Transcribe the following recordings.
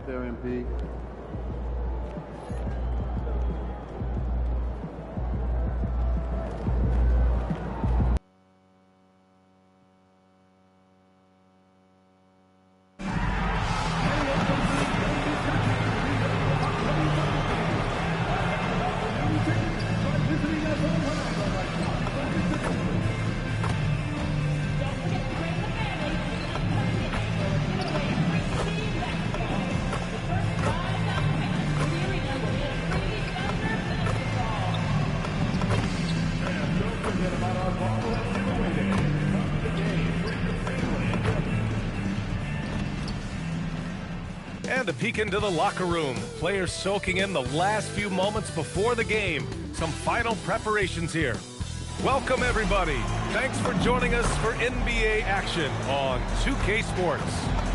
right there, MP. And a peek into the locker room. Players soaking in the last few moments before the game. Some final preparations here. Welcome, everybody. Thanks for joining us for NBA action on 2K Sports.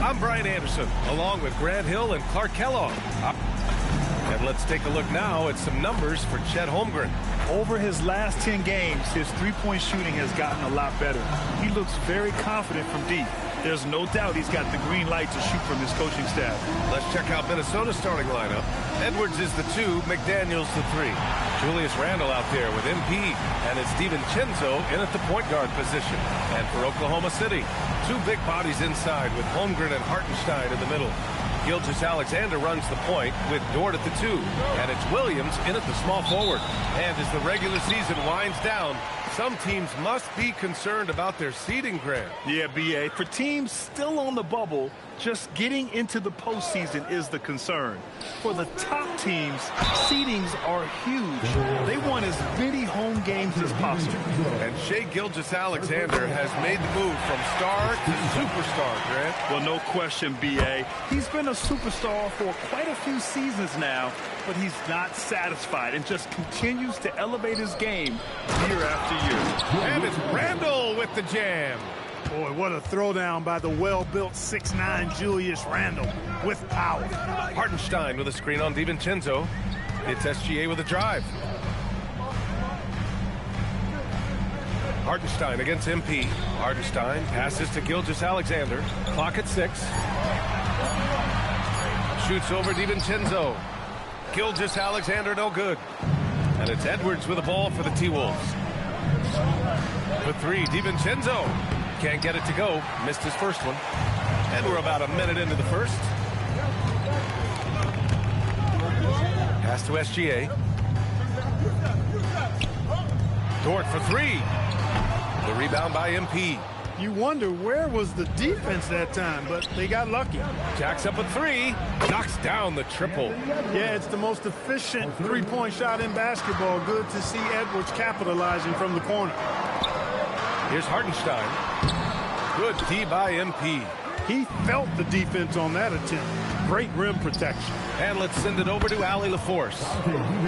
I'm Brian Anderson, along with Grant Hill and Clark Kellogg. And let's take a look now at some numbers for Chet Holmgren. Over his last 10 games, his three-point shooting has gotten a lot better. He looks very confident from deep. There's no doubt he's got the green light to shoot from his coaching staff. Let's check out Minnesota's starting lineup. Edwards is the 2, McDaniels the 3. Julius Randle out there with MP, and it's DiVincenzo in at the point guard position. And for Oklahoma City, 2 big bodies inside with Holmgren and Hartenstein in the middle. Gilgeous-Alexander runs the point with Dort at the 2, and it's Williams in at the small forward. And as the regular season winds down, some teams must be concerned about their seeding, Grant. Yeah, B.A. For teams still on the bubble, just getting into the postseason is the concern. For the top teams, seedings are huge. They want as many home games as possible. And Shai Gilgeous-Alexander has made the move from star to superstar, Grant. Well, no question, B.A. He's been a superstar for quite a few seasons now, but he's not satisfied and just continues to elevate his game year after year. And it's Randle with the jam. Boy, what a throwdown by the well-built 6'9" Julius Randle with power. Hartenstein with a screen on DiVincenzo. It's SGA with a drive. Hartenstein against MP. Hartenstein passes to Gilgeous-Alexander. Clock at 6. Shoots over DiVincenzo. Gilgeous-Alexander no good. And it's Edwards with the ball for the T-Wolves. For 3, DiVincenzo. Can't get it to go. Missed his first one. And we're about a minute into the first. Pass to SGA. Dort for 3. The rebound by MP. You wonder where was the defense that time, but they got lucky. Jacks up a 3. Knocks down the triple. Yeah, it's the most efficient three-point shot in basketball. Good to see Edwards capitalizing from the corner. Here's Hartenstein. Good D by MP. He felt the defense on that attempt. Great rim protection. And let's send it over to Allie LaForce.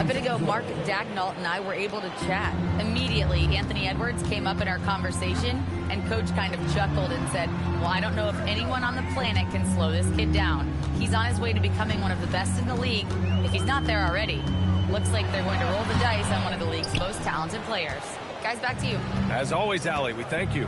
A bit ago, Mark Dagnall and I were able to chat. Immediately, Anthony Edwards came up in our conversation, and Coach kind of chuckled and said, well, I don't know if anyone on the planet can slow this kid down. He's on his way to becoming one of the best in the league, if he's not there already. Looks like they're going to roll the dice on one of the league's most talented players. Guys, back to you. As always, Allie, we thank you.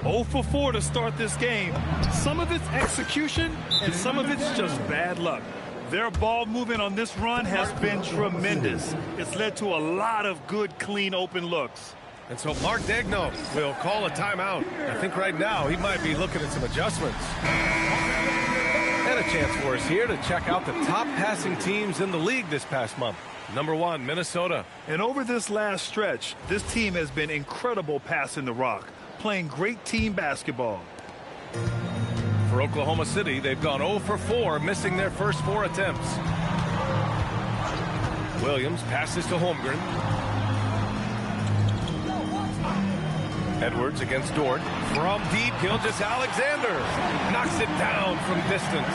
0 for 4 to start this game. Some of it's execution, and some of it's just bad luck. Their ball movement on this run has been tremendous. It's led to a lot of good, clean, open looks. And so Mark Dagnall will call a timeout. I think right now he might be looking at some adjustments. And a chance for us here to check out the top passing teams in the league this past month. Number 1, Minnesota. And over this last stretch, this team has been incredible passing the rock, playing great team basketball. For Oklahoma City, they've gone 0 for 4, missing their first 4 attempts. Williams passes to Holmgren. Edwards against Dort. From deep, Gilgeous-Alexander knocks it down from distance.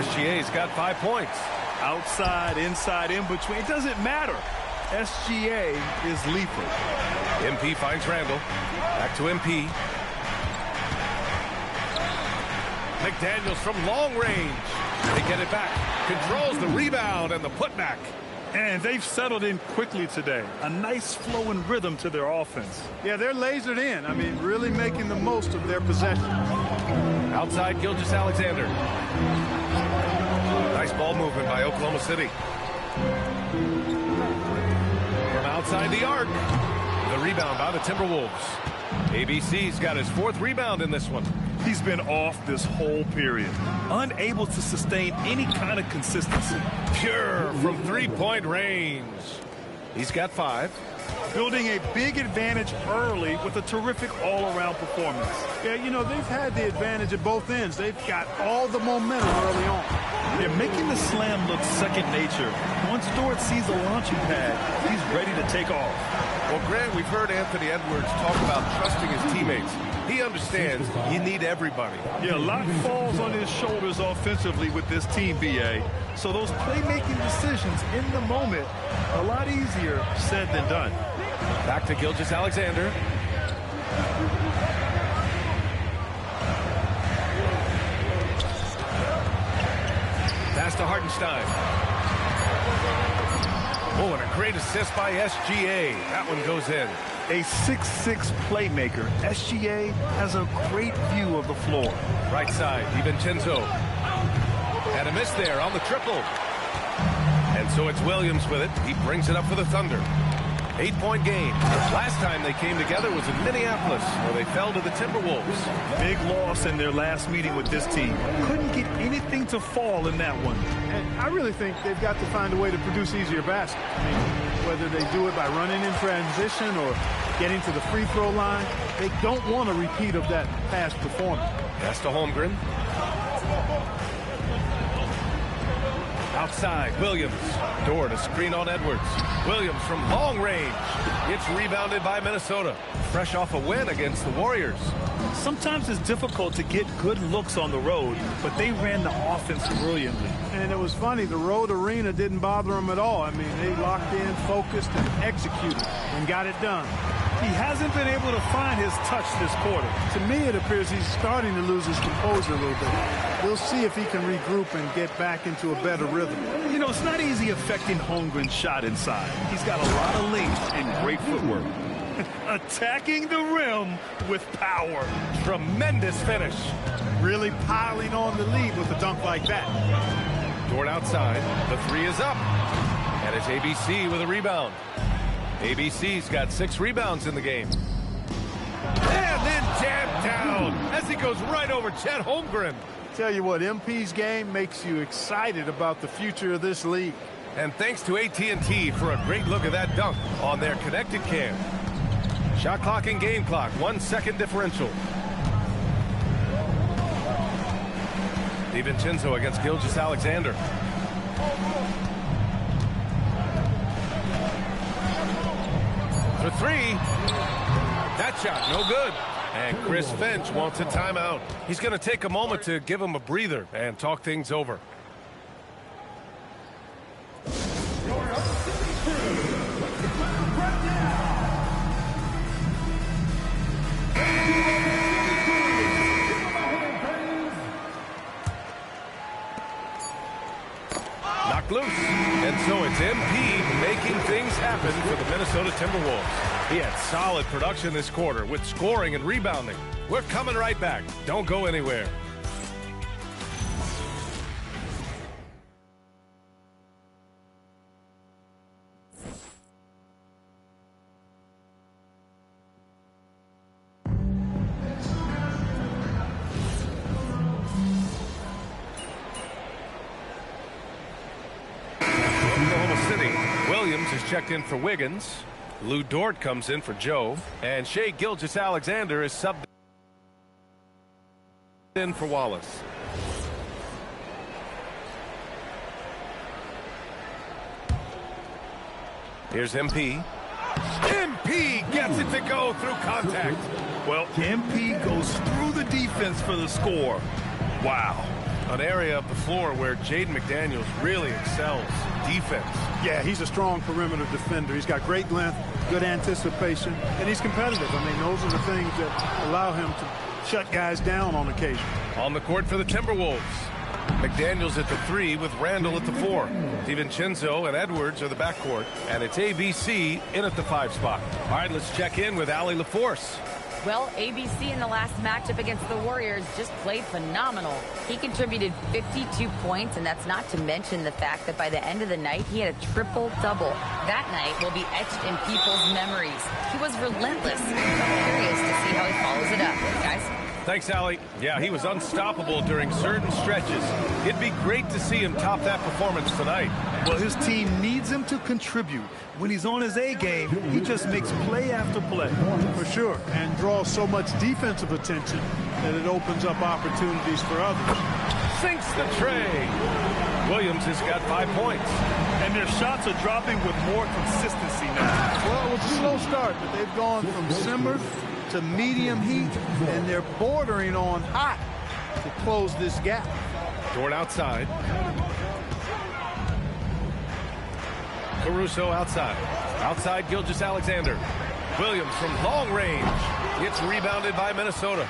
SGA's got 5 points. Outside, inside, in between, it doesn't matter. SGA is lethal. MP finds Randle. Back to MP. McDaniels from long range. They get it back. Controls the rebound and the putback. And they've settled in quickly today. A nice flow and rhythm to their offense. Yeah, they're lasered in. I mean, really making the most of their possession. Outside, Gilgeous-Alexander. Ball movement by Oklahoma City. From outside the arc. The rebound by the Timberwolves. ABC's got his 4th rebound in this one. He's been off this whole period, unable to sustain any kind of consistency. Pure from three-point range. He's got 5. Building a big advantage early with a terrific all-around performance. Yeah, you know, they've had the advantage at both ends. They've got all the momentum early on. They're making the slam look second nature. Once Dort sees the launching pad, he's ready to take off. Well, Grant, we've heard Anthony Edwards talk about trusting his teammates. He understands you need everybody. Yeah, a lot falls on his shoulders offensively with this team, BA. So those playmaking decisions in the moment, a lot easier said than done. Back to Gilgeous-Alexander. Pass to Hartenstein. Oh, and a great assist by SGA. That one goes in. A 6'6" playmaker, SGA has a great view of the floor. Right side, DiVincenzo. And a miss there on the triple. And so it's Williams with it. He brings it up for the Thunder. 8-point game. Last time they came together was in Minneapolis, where they fell to the Timberwolves. Big loss in their last meeting with this team. Couldn't get anything to fall in that one. And I really think they've got to find a way to produce easier baskets. I mean, whether they do it by running in transition or getting to the free throw line, they don't want a repeat of that past performance. Pass to Holmgren. Outside, Williams. Dort a screen on Edwards. Williams from long range. It's rebounded by Minnesota. Fresh off a win against the Warriors. Sometimes it's difficult to get good looks on the road, but they ran the offense brilliantly. And it was funny, the road arena didn't bother them at all. I mean, they locked in, focused, and executed, and got it done. He hasn't been able to find his touch this quarter. To me, it appears he's starting to lose his composure a little bit. We'll see if he can regroup and get back into a better rhythm. You know, it's not easy affecting Holmgren's shot inside. He's got a lot of length and great footwork. Attacking the rim with power. Tremendous finish. Really piling on the lead with a dunk like that. Dort outside. The 3 is up. And it's ABC with a rebound. ABC's got 6 rebounds in the game. And then jammed down as he goes right over Chet Holmgren. Tell you what, MP's game makes you excited about the future of this league. And thanks to AT&T for a great look at that dunk on their connected cam. Shot clock and game clock, 1 second differential. DiVincenzo against Gilgeous-Alexander. For 3. That shot, no good. And Chris Finch wants a timeout. He's going to take a moment to give him a breather and talk things over. Knocked loose. And so it's MP making things happen for the Minnesota Timberwolves. He had solid production this quarter with scoring and rebounding. We're coming right back. Don't go anywhere. Oklahoma City. Williams is checked in for Wiggins. Lou Dort comes in for Joe. And Shai Gilgeous-Alexander is subbed in for Wallace. Here's MP. MP gets it to go through contact. Well, MP goes through the defense for the score. Wow. An area of the floor where Jaden McDaniels really excels. Defense. Yeah, he's a strong perimeter defender. He's got great length, good anticipation, and he's competitive. I mean, those are the things that allow him to shut guys down on occasion. On the court for the Timberwolves. McDaniels at the 3 with Randall at the 4. DiVincenzo and Edwards are the backcourt. And it's ABC in at the 5 spot. All right, let's check in with Allie LaForce. Well, ABC in the last matchup against the Warriors just played phenomenal. He contributed 52 points, and that's not to mention the fact that by the end of the night, he had a triple-double. That night will be etched in people's memories. He was relentless. I'm curious to see how he follows it up, guys. Thanks, Allie. Yeah, he was unstoppable during certain stretches. It'd be great to see him top that performance tonight. Well, his team needs him to contribute. When he's on his A game, he just makes play after play. For sure, and draws so much defensive attention that it opens up opportunities for others. Sinks the tray. Williams has got 5 points. And their shots are dropping with more consistency now. Well, it was a slow start, but they've gone from simmered to medium heat, and they're bordering on hot to close this gap. Dort outside. Caruso outside. Outside Gilgeous-Alexander. Williams from long range. It's rebounded by Minnesota.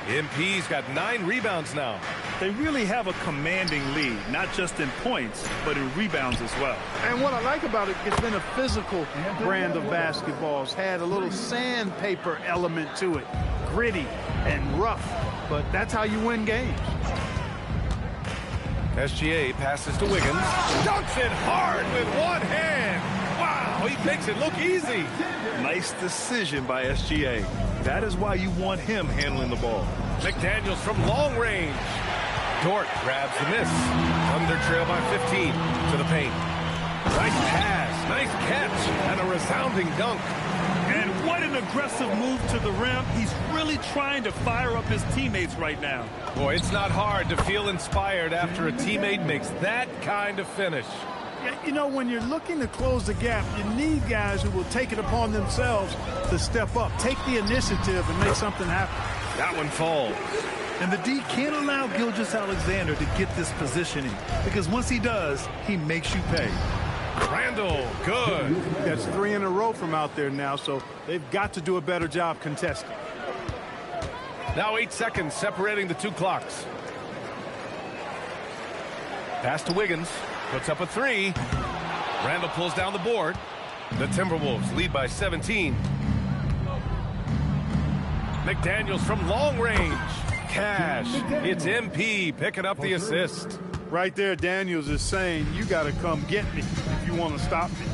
MP's got 9 rebounds now. They really have a commanding lead, not just in points, but in rebounds as well. And what I like about it, it's been a physical brand of basketball. It's had a little sandpaper element to it. Gritty and rough, but that's how you win games. SGA passes to Wiggins. Dunks it hard with one hand. Wow, he makes it look easy. Nice decision by SGA. That is why you want him handling the ball. McDaniels from long range. Dort grabs the miss. Thunder trail by 15 to the paint. Nice pass, nice catch, and a resounding dunk. And what an aggressive move to the rim. He's really trying to fire up his teammates right now. Boy, it's not hard to feel inspired after a teammate makes that kind of finish. Yeah, you know, when you're looking to close the gap, you need guys who will take it upon themselves to step up, take the initiative, and make something happen. That one falls. And the D can't allow Gilgeous-Alexander to get this positioning, because once he does, he makes you pay. Randall, good. That's 3 in a row from out there now, so they've got to do a better job contesting. Now 8 seconds separating the 2 clocks. Pass to Wiggins. Puts up a 3. Randall pulls down the board. The Timberwolves lead by 17. McDaniels from long range. Cash. It's MP picking up the assist. Right there, Daniels is saying, you got to come get me if you want to stop me.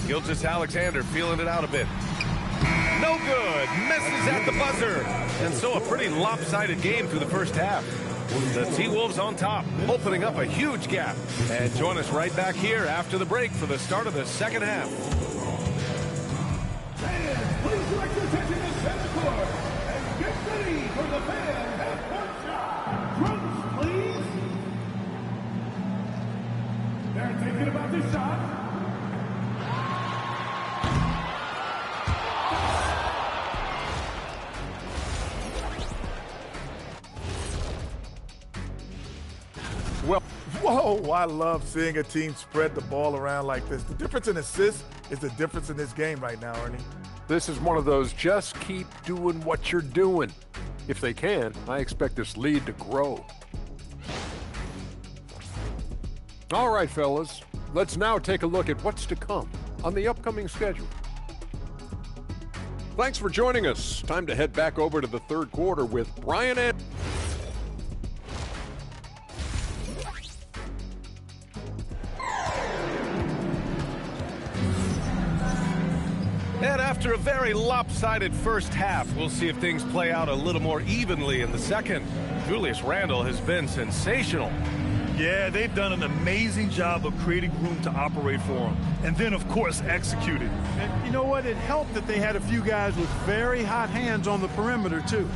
Gilgeous-Alexander feeling it out a bit. No good. Misses at the buzzer. And so a pretty lopsided game through the first half. The T-Wolves on top, opening up a huge gap. And join us right back here after the break for the start of the second half. Fans, please direct your attention to center court and get ready for the fan half-court shot. Drums, please. They're thinking about this shot. Well, whoa, I love seeing a team spread the ball around like this. The difference in assists is the difference in this game right now, Ernie. This is one of those just keep doing what you're doing. If they can, I expect this lead to grow. All right, fellas, let's now take a look at what's to come on the upcoming schedule. Thanks for joining us. Time to head back over to the third quarter with Brian and... And after a very lopsided first half, we'll see if things play out a little more evenly in the second. Julius Randle has been sensational. Yeah, they've done an amazing job of creating room to operate for him. And then, of course, executing. And you know what? It helped that they had a few guys with very hot hands on the perimeter, too.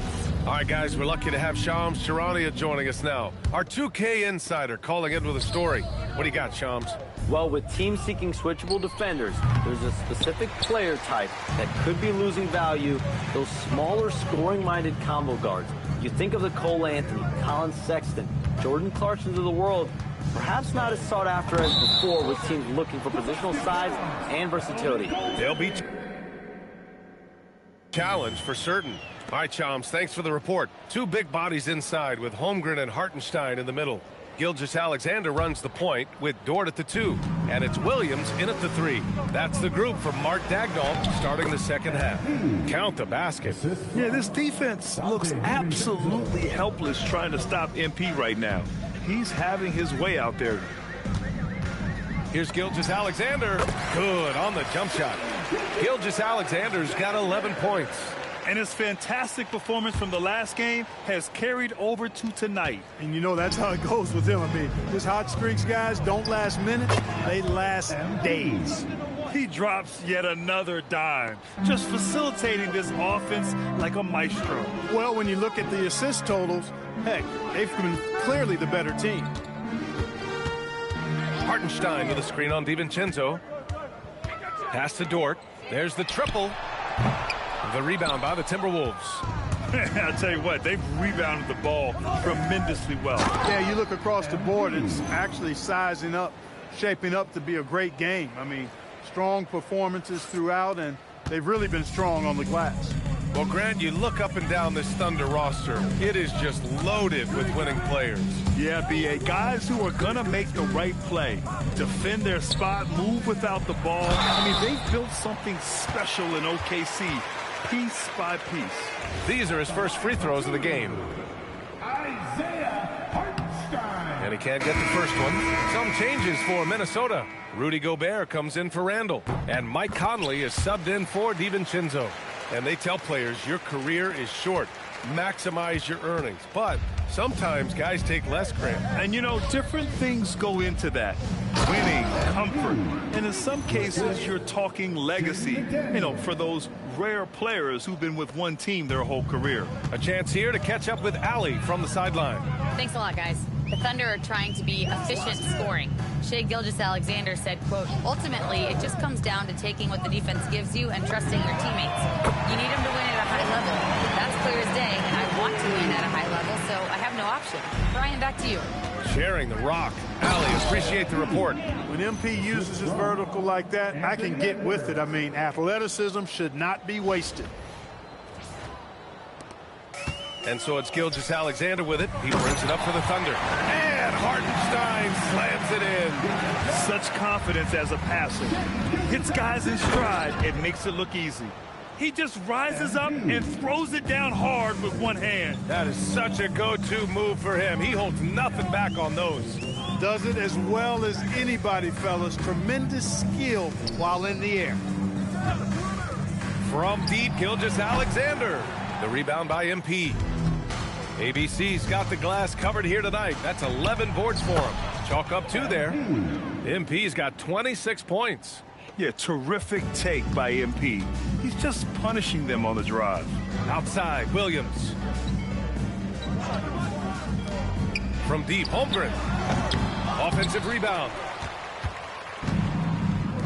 All right, guys, we're lucky to have Shams Charania joining us now. Our 2K insider calling in with a story. What do you got, Shams? Well, with teams seeking switchable defenders, there's a specific player type that could be losing value, those smaller scoring-minded combo guards. You think of the Cole Anthony, Colin Sexton, Jordan Clarksons of the world, perhaps not as sought after as before with teams looking for positional size and versatility. They'll be challenged for certain. All right, Shams, thanks for the report. Two big bodies inside with Holmgren and Hartenstein in the middle. Gilgeous-Alexander runs the point with Dort at the 2, and it's Williams in at the 3. That's the group from Mark Daigneault starting the second half. Count the basket. Yeah, this defense looks absolutely helpless trying to stop MP right now. He's having his way out there. Here's Gilgeous-Alexander. Good on the jump shot. Gilgeous-Alexander's got 11 points. And his fantastic performance from the last game has carried over to tonight. And you know that's how it goes with him. I mean, his hot streaks, guys, don't last minutes. They last days. He drops yet another dime, just facilitating this offense like a maestro. Well, when you look at the assist totals, heck, they've been clearly the better team. Hartenstein with a screen on DiVincenzo. Pass to Dort. There's the triple. The rebound by the Timberwolves. I'll tell you what, they've rebounded the ball tremendously well. Yeah, you look across the board, it's actually sizing up, shaping up to be a great game. I mean, strong performances throughout, and they've really been strong on the glass. Well, Grant, you look up and down this Thunder roster. It is just loaded with winning players. Yeah, B.A. Guys who are going to make the right play, defend their spot, move without the ball. I mean, they've built something special in OKC, piece by piece. These are his first free throws of the game. Isaiah Hartenstein. And he can't get the first one. Some changes for Minnesota. Rudy Gobert comes in for Randle. And Mike Conley is subbed in for DiVincenzo. And they tell players your career is short. Maximize your earnings. But sometimes guys take less, Grant. And you know, different things go into that. Winning, comfort, and in some cases you're talking legacy, you know, for those rare players who've been with one team their whole career. A chance here to catch up with Allie from the sideline. Thanks a lot, guys. The Thunder are trying to be efficient scoring. Shai Gilgeous-Alexander said, quote, ultimately, it just comes down to taking what the defense gives you and trusting your teammates. You need them to win at a high level. That's clear as day, and I want to win at a high level, so I have no option. Brian, back to you. Sharing the rock. Allie, appreciate the report. When MP uses his vertical like that, I can get with it. I mean, athleticism should not be wasted. And so it's Gilgeous-Alexander with it. He brings it up for the Thunder. And Hartenstein slams it in. Such confidence as a passer. Hits guys in stride and makes it look easy. He just rises up and throws it down hard with one hand. That is such a go-to move for him. He holds nothing back on those. Does it as well as anybody, fellas. Tremendous skill while in the air. From deep, Gilgeous-Alexander. The rebound by MP. ABC's got the glass covered here tonight. That's 11 boards for him. Chalk up 2 there. MP's got 26 points. Yeah, terrific take by MP. He's just punishing them on the drive. Outside, Williams. From deep, Holmgren. Offensive rebound.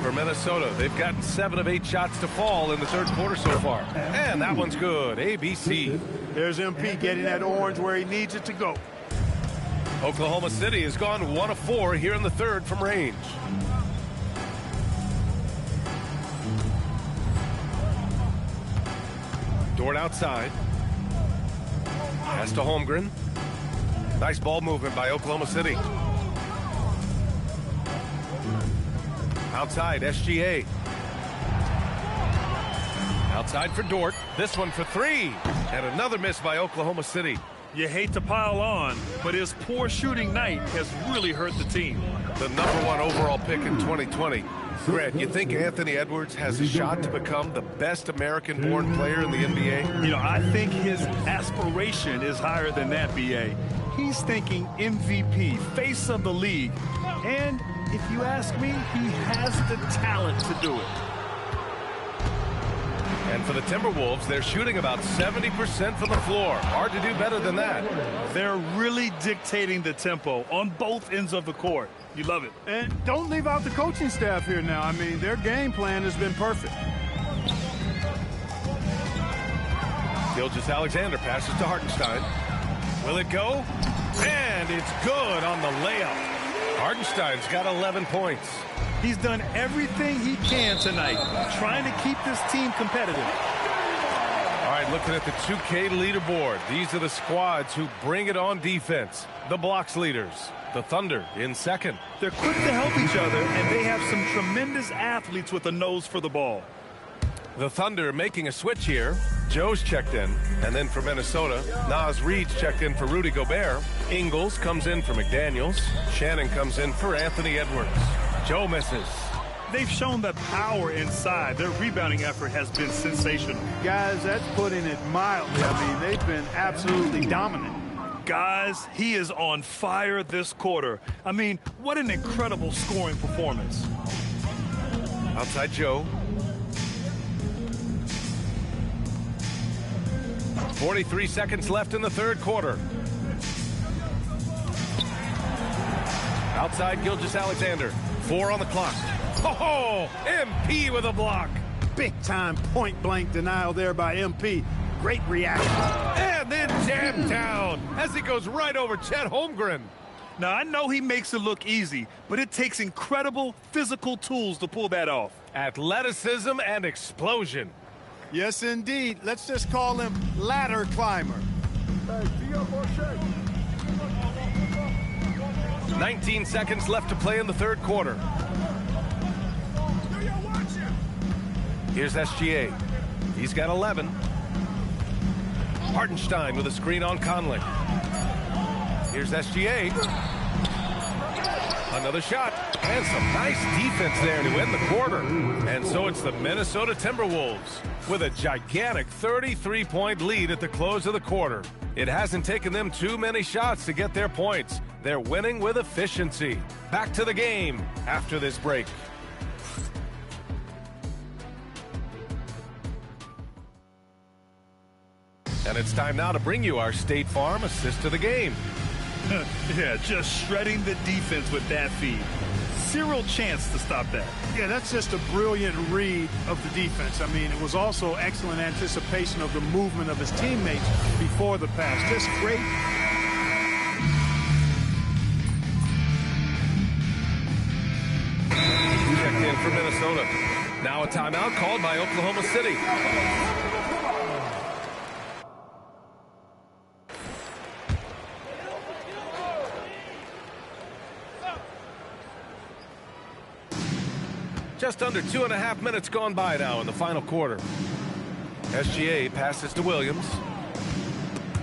For Minnesota, they've gotten 7 of 8 shots to fall in the third quarter so far. And that one's good. ABC. There's MP getting that orange where he needs it to go. Oklahoma City has gone 1 of 4 here in the third from range. Dort outside. Pass to Holmgren. Nice ball movement by Oklahoma City. Outside, SGA. Outside for Dort. This one for three. And another miss by Oklahoma City. You hate to pile on, but his poor shooting night has really hurt the team. The #1 overall pick in 2020. Grant, you think Anthony Edwards has a shot to become the best American-born player in the NBA? You know, I think his aspiration is higher than that, B.A. He's thinking MVP, face of the league. And if you ask me, he has the talent to do it. And for the Timberwolves, they're shooting about 70% from the floor. Hard to do better than that. They're really dictating the tempo on both ends of the court. You love it. And don't leave out the coaching staff here now. I mean, their game plan has been perfect. Gilgeous-Alexander passes to Hartenstein. Will it go? And it's good on the layup. Hartenstein's got 11 points. He's done everything he can tonight, trying to keep this team competitive. All right, looking at the 2K leaderboard. These are the squads who bring it on defense. The blocks leaders, the Thunder in second. They're quick to help each other, and they have some tremendous athletes with a nose for the ball. The Thunder making a switch here. Joe's checked in. And then for Minnesota, Naz Reid's checked in for Rudy Gobert. Ingles comes in for McDaniels. Shannon comes in for Anthony Edwards. Joe misses. They've shown the power inside. Their rebounding effort has been sensational. Guys, that's putting it mildly. I mean, they've been absolutely dominant. Guys, he is on fire this quarter. I mean, what an incredible scoring performance. Outside Joe. 43 seconds left in the third quarter. Outside Gilgeous-Alexander. 4 on the clock. Oh, MP with a block. Big-time point-blank denial there by MP. Great reaction. And then jam down as he goes right over Chet Holmgren. Now, I know he makes it look easy, but it takes incredible physical tools to pull that off. Athleticism and explosion. Yes, indeed. Let's just call him ladder climber. 19 seconds left to play in the third quarter. Here's SGA. He's got 11. Hartenstein with a screen on Conley. Here's SGA. Another shot. And some nice defense there to end the quarter. And so it's the Minnesota Timberwolves with a gigantic 33-point lead at the close of the quarter. It hasn't taken them too many shots to get their points. They're winning with efficiency. Back to the game after this break. And it's time now to bring you our State Farm assist to the game. Yeah, just shredding the defense with that feed. Zero chance to stop that. Yeah, that's just a brilliant read of the defense. I mean, it was also excellent anticipation of the movement of his teammates before the pass. Just great. Checked in for Minnesota. Now a timeout called by Oklahoma City. Just under 2.5 minutes gone by now in the final quarter. SGA passes to Williams.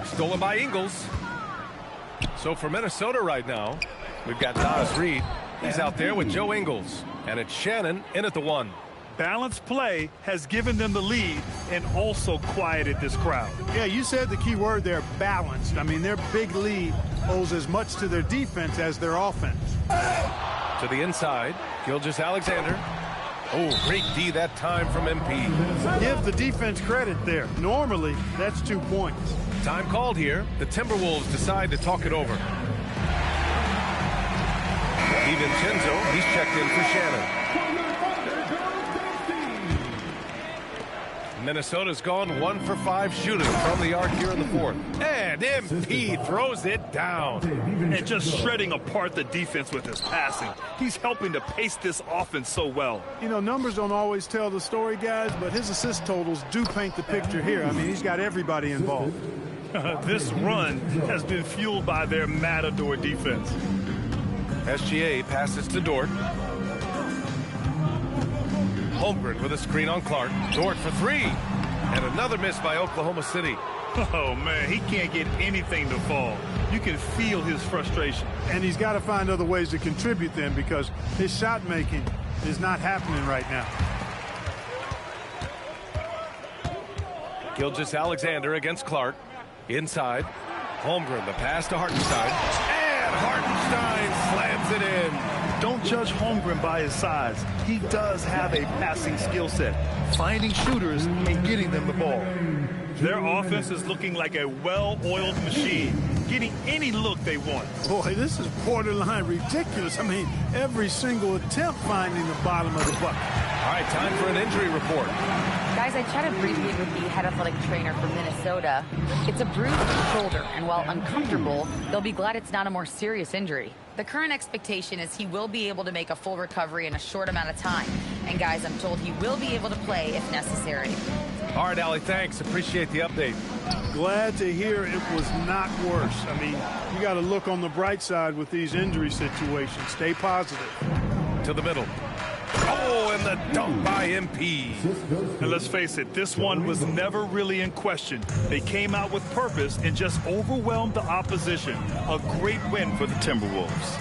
Stolen by Ingles. So for Minnesota right now, we've got Naz Reid. He's out there with Joe Ingles. And it's Shannon in at the 1. Balanced play has given them the lead and also quieted this crowd. Yeah, you said the key word there, balanced. I mean, their big lead owes as much to their defense as their offense. To the inside, Gilgeous-Alexander. Oh, great D that time from MP. Give the defense credit there. Normally, that's 2 points. Time called here. The Timberwolves decide to talk it over. DiVincenzo, he's checked in for Shannon. Minnesota's gone 1 for 5 shooting from the arc here in the fourth. And and MP throws it down. And just shredding apart the defense with his passing. He's helping to pace this offense so well. You know, numbers don't always tell the story, guys, but his assist totals do paint the picture here. I mean, he's got everybody involved. This run has been fueled by their matador defense. SGA passes to Dort. Holmgren with a screen on Clark. Dort for three. And another miss by Oklahoma City. Oh, man, he can't get anything to fall. You can feel his frustration. And he's got to find other ways to contribute then, because his shot making is not happening right now. Gilgeous-Alexander against Clark. Inside. Holmgren, the pass to Hartenstein. And Hartenstein slams it in. Don't judge Holmgren by his size. He does have a passing skill set, finding shooters and getting them the ball. Their offense is looking like a well-oiled machine, getting any look they want. Boy, this is borderline ridiculous. I mean, every single attempt finding the bottom of the bucket. All right, time for an injury report. Guys, I chatted briefly with the head athletic trainer from Minnesota. It's a bruised shoulder, and while uncomfortable, they'll be glad it's not a more serious injury. The current expectation is he will be able to make a full recovery in a short amount of time. And guys, I'm told he will be able to play if necessary. All right, Allie, thanks. Appreciate the update. Glad to hear it was not worse. I mean, you got to look on the bright side with these injury situations. Stay positive. To the middle. Oh, and the dunk by MP. And let's face it, this one was never really in question. They came out with purpose and just overwhelmed the opposition. A great win for the Timberwolves.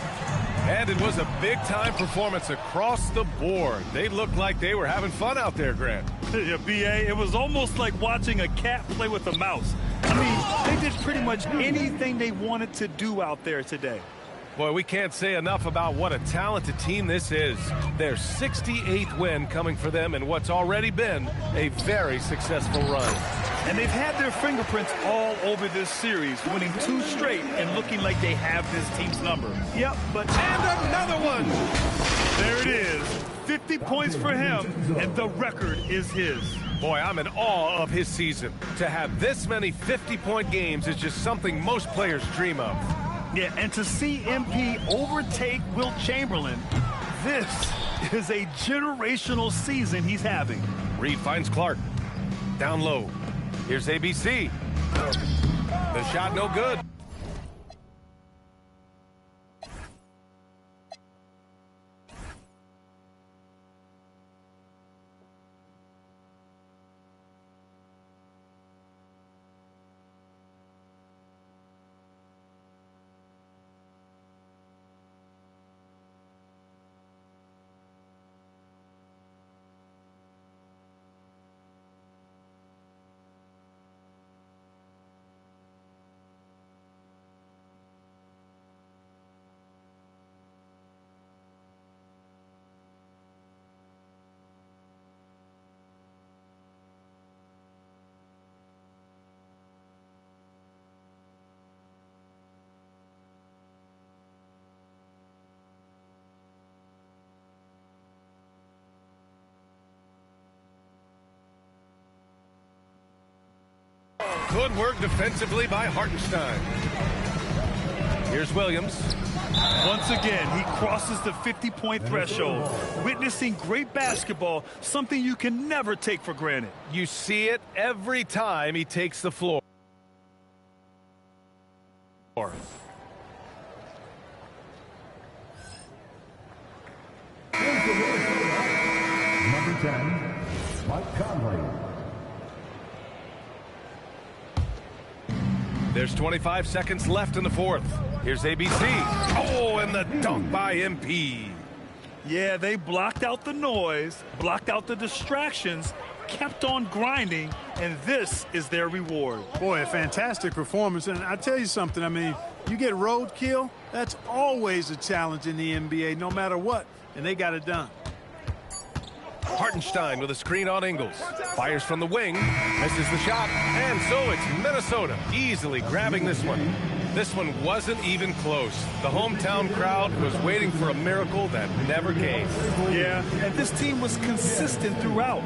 And it was a big-time performance across the board. They looked like they were having fun out there, Grant. Yeah, B.A., it was almost like watching a cat play with a mouse. I mean, they did pretty much anything they wanted to do out there today. Boy, we can't say enough about what a talented team this is. Their 68th win coming for them in what's already been a very successful run. And they've had their fingerprints all over this series, winning 2 straight and looking like they have this team's number. Yep, but And another one! There it is. 50 points for him, and the record is his. Boy, I'm in awe of his season. To have this many 50-point games is just something most players dream of. Yeah, and to see MP overtake Wilt Chamberlain, this is a generational season he's having. Reed finds Clark. Down low. Here's ABC. The shot no good. Good work defensively by Hartenstein. Here's Williams. Once again, he crosses the 50-point threshold, witnessing great basketball, something you can never take for granted. You see it every time he takes the floor. Number 10, Mike Conley. There's 25 seconds left in the fourth. Here's ABC. Oh, and the dunk by MP. Yeah, they blocked out the noise, blocked out the distractions, kept on grinding, and this is their reward. Boy, a fantastic performance. And I tell you something, I mean, you get roadkill, that's always a challenge in the NBA, no matter what, and they got it done. Hartenstein with a screen on Ingles. Fires from the wing. Misses the shot. And so it's Minnesota easily grabbing this one. This one wasn't even close. The hometown crowd was waiting for a miracle that never came. Yeah, and this team was consistent throughout.